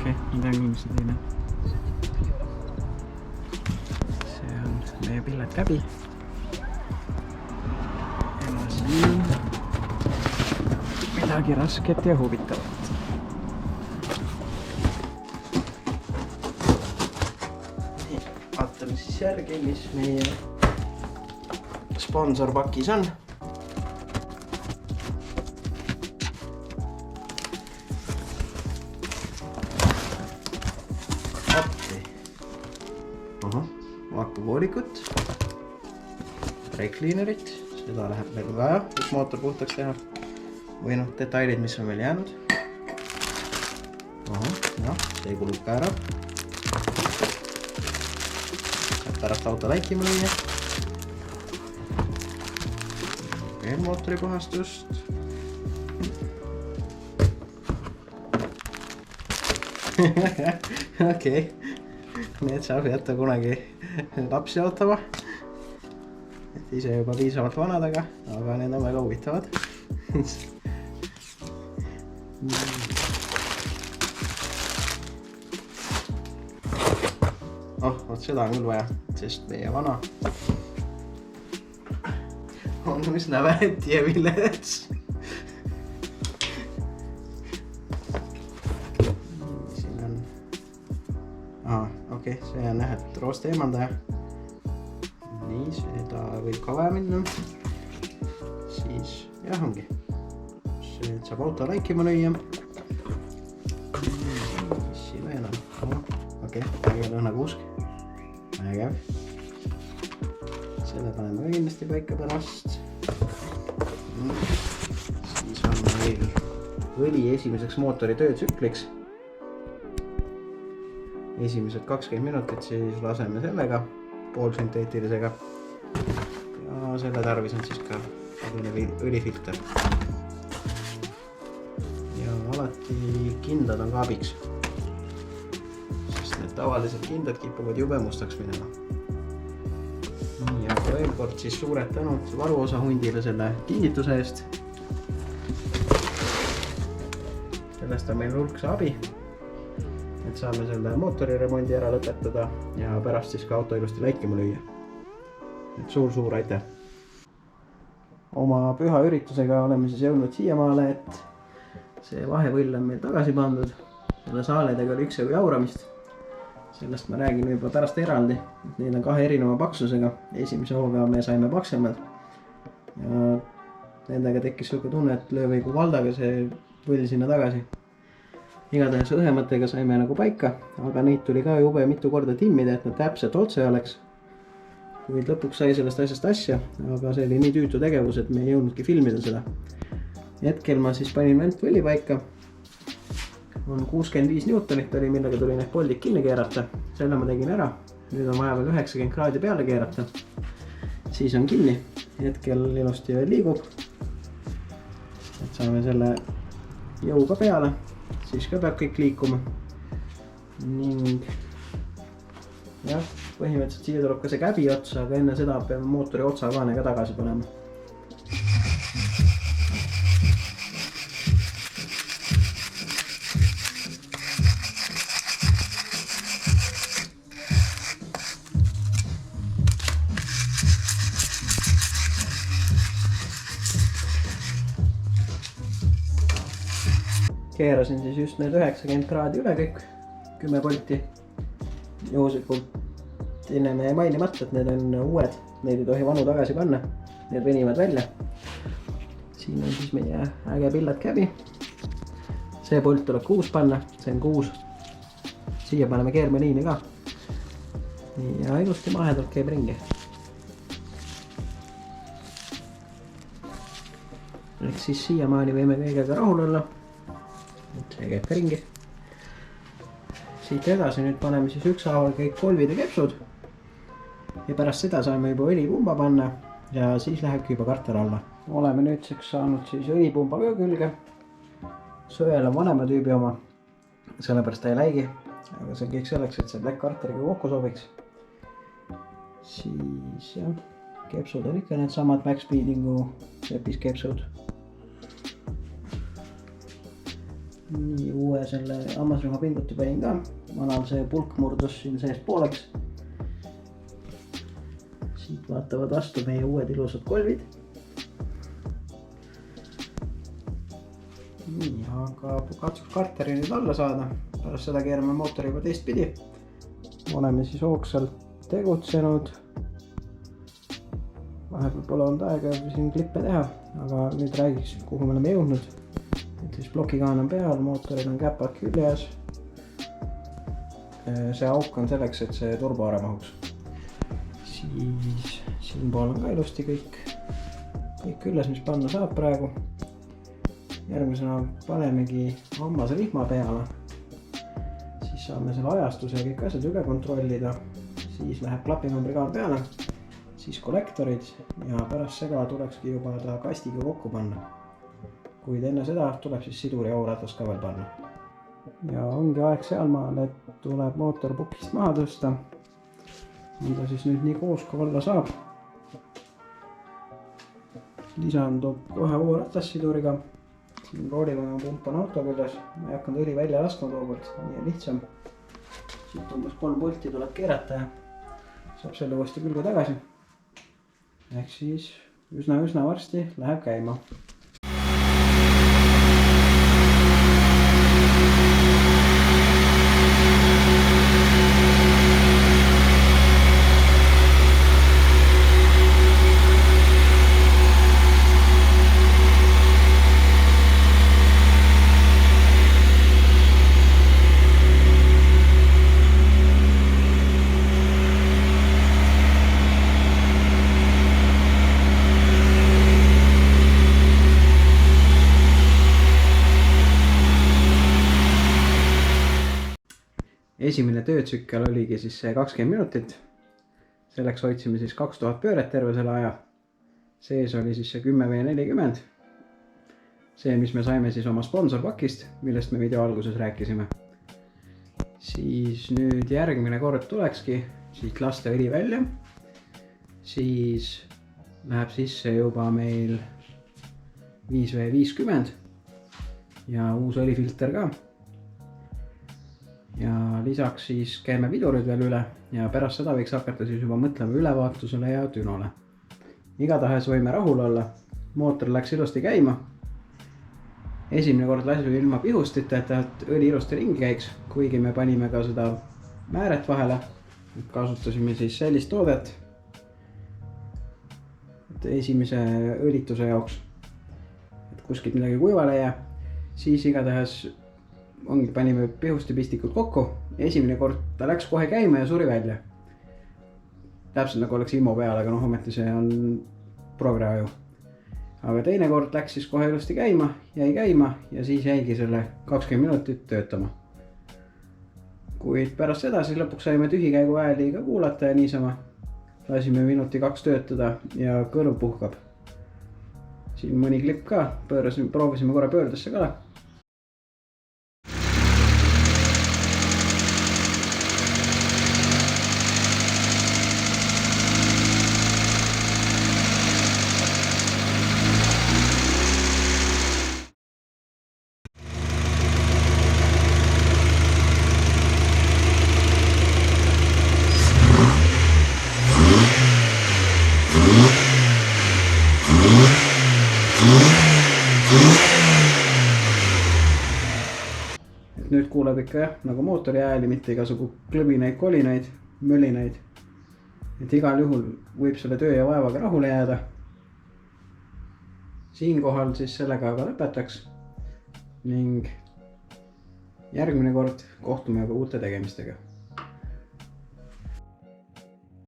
Okei, ma tean kindlasti teine. See on meie Pillet Käbi. Siin midagi rasket ja huvitavat. Nii, vaatame siis järgi, mis meie sponsorpakis on. Vaakuvoolikut, brake cleanerit, seda läheb meil vaja, et mootor puhtaks teha. Või detailid, mis on meil jäänud. See kulub ka ära. Saab pärast auto läikima lüüa. Veel mootori puhastust. Okei. Need saab jätta kunagi lapsi ootama. Et ise juba piisavalt vanad, aga need on väga huvitavad. Vot seda on küll vaja, sest meie vana on üsna väeti ja vilets. Okei, see on et rooste eemaldaja. Nii, seda võib ka vaja minna. Siis, jah ongi. See saab auto läikima lüüa. Mis siin veel on? Okei, äge lõhnakuusk. Ägev. Selle paneme kindlasti paika pärast. Siis on meil õli esimeseks mootori töötsükliks. Esimesed 20 minutit siis laseme sellega, poolsünteetilisega. Ja selle tarvis on siis ka õlifilter. Ja alati kindad on ka abiks. Sest need tavalised kindad kipuvad jube mustaks minema. Ja veel kord siis suured tänud varuosa hundile selle kingituse eest. Sellest on meil hulksa abi. Et saame selle mootori remondi ära lõpetada ja pärast siis ka auto ilusti läikima lüüa. Et suur aitäh! Oma püha üritusega oleme siis jõudnud siiamaale, et see vahevõll on meil tagasi pandud. Selle saaledega oli üksjagu jauramist. Sellest ma räägin juba pärast eraldi. Need on kahe erineva paksusega. Esimese hooga me saime paksemad. Ja nendega tekkis selline tunne, et löö või kui valdaga see võll sinna tagasi. Igatahes õhematega saime nagu paika, aga neid tuli ka jube mitu korda timmida, et nad täpselt otse oleks. Kuid lõpuks sai sellest asjast asja, aga see oli nii tüütu tegevus, et me ei jõudnudki filmida seda. Hetkel ma siis panin ventvõlli paika. On 65 newtonit oli, millega tuli need poldid kinni keerata. Selle ma tegin ära. Nüüd on vaja veel 90 kraadi peale keerata. Siis on kinni. Hetkel ilusti veel liigub. Et saame selle jõuga peale. Siis ka peab kõik liikuma. Ning jah, põhimõtteliselt siia tuleb ka see käbi otsa, aga enne seda peame mootori otsakaane ka tagasi panema. Keerasin siis just need 90 kraadi üle kõik, 10 volti. Juhuslikult enne me ei mainimata, et need on uued, neid ei tohi vanu tagasi panna, need venivad välja. Siin on siis meie äge Pillet Käbi. See pult tuleb kuus panna, see on kuus. Siia paneme keermeliini ka. Ja ilusti mahedalt käib ringi. Ehk siis siiamaani võime kõigega rahul olla. See käib ka ringi. Siit edasi nüüd paneme siis ükshaaval kõik kolvid ja kepsud. Ja pärast seda saame juba õlipumba panna ja siis lähebki juba karter alla. Oleme nüüdseks saanud siis õlipumba ka külge. Sõel on vanema tüübi oma, sellepärast ta ei läigi. Aga see on kõik selleks, et see Black Carteriga kokku sobiks. Siis jah, kepsud on ikka need samad Max Speedingu sepis kepsud. nii, uue selle hammasrühma pinguti panin ka. Vanal see pulk murdus siin sees pooleks. Siit vaatavad vastu meie uued ilusad kolvid. Nii, aga katsuks karteri nüüd alla saada. Pärast seda keerame mootori juba teistpidi. Oleme siis hoogsalt tegutsenud. Vahepeal pole olnud aega siin klippe teha, aga nüüd räägiks, kuhu me oleme jõudnud. Et siis plokikaan on peal, mootoril on käpad küljes. See auk on selleks, et see turbo ära mahuks. Siis siin pool on ka ilusti kõik küljes, mis panna saab praegu. Järgmisena panemegi hammasrihma peale. Siis saame selle ajastuse ja kõik asjad üle kontrollida. Siis läheb klapimembrikaan peale, siis kollektorid ja pärast seda tulekski juba ta kastiga kokku panna. Kuid enne seda tuleb siis sidur ja auratas ka veel panna. Ja ongi aeg sealmaal, et tuleb mootor pukist maha tõsta. On ta siis nüüd nii koos, kui olla saab. Lisandub kohe auratas siduriga. Siin roolivaga pump on auto küljes. Ma ei hakanud õli välja laskma tookord, nii on lihtsam. Siit umbes 3 pulti tuleb keerata ja saab selle uuesti külge tagasi. Ehk siis üsna varsti läheb käima. Esimene töötsükkel oligi siis see 20 minutit. Selleks hoidsime siis 2000 pööret terve selle aja. Sees oli siis see 10V40. See, mis me saime siis oma sponsorpakist, millest me video alguses rääkisime. Siis nüüd järgmine kord tulekski siit lasta õli välja. Siis läheb sisse juba meil 5V50 ja uus õlifilter ka. Ja lisaks siis käime pidurid veel üle ja pärast seda võiks hakata siis juba mõtlema ülevaatusele ja dünole. Igatahes võime rahul olla. Mootor läks ilusti käima. Esimene kord lasime ilma pihustita, et õli ilusti ringi käiks, kuigi me panime ka seda määret vahele. Kasutasime siis sellist toodet esimese õlituse jaoks, et kuskilt midagi kuivale jää. Siis igatahes panime pihustipistikud kokku. Esimene kord ta läks kohe käima ja suri välja. Täpselt nagu oleks IMO peal, aga ometi see on prograju. Aga teine kord läks siis kohe ilusti käima, jäi käima ja siis jäigi selle 20 minutit töötama. Kuid pärast seda siis lõpuks saime tühikäigu hääli ka kuulata ja niisama lasime minuti 2 töötada ja kõrv puhkab. Siin mõni klipp ka, proovisime korra pöördesse ka. Nüüd kuuleb ikka nagu mootori hääli, mitte igasugu klõbinaid, kolinaid, mölinaid. Et igal juhul võib selle töö ja vaevaga rahule jääda. Siinkohal siis sellega aga lõpetaks ning järgmine kord kohtume juba uute tegemistega.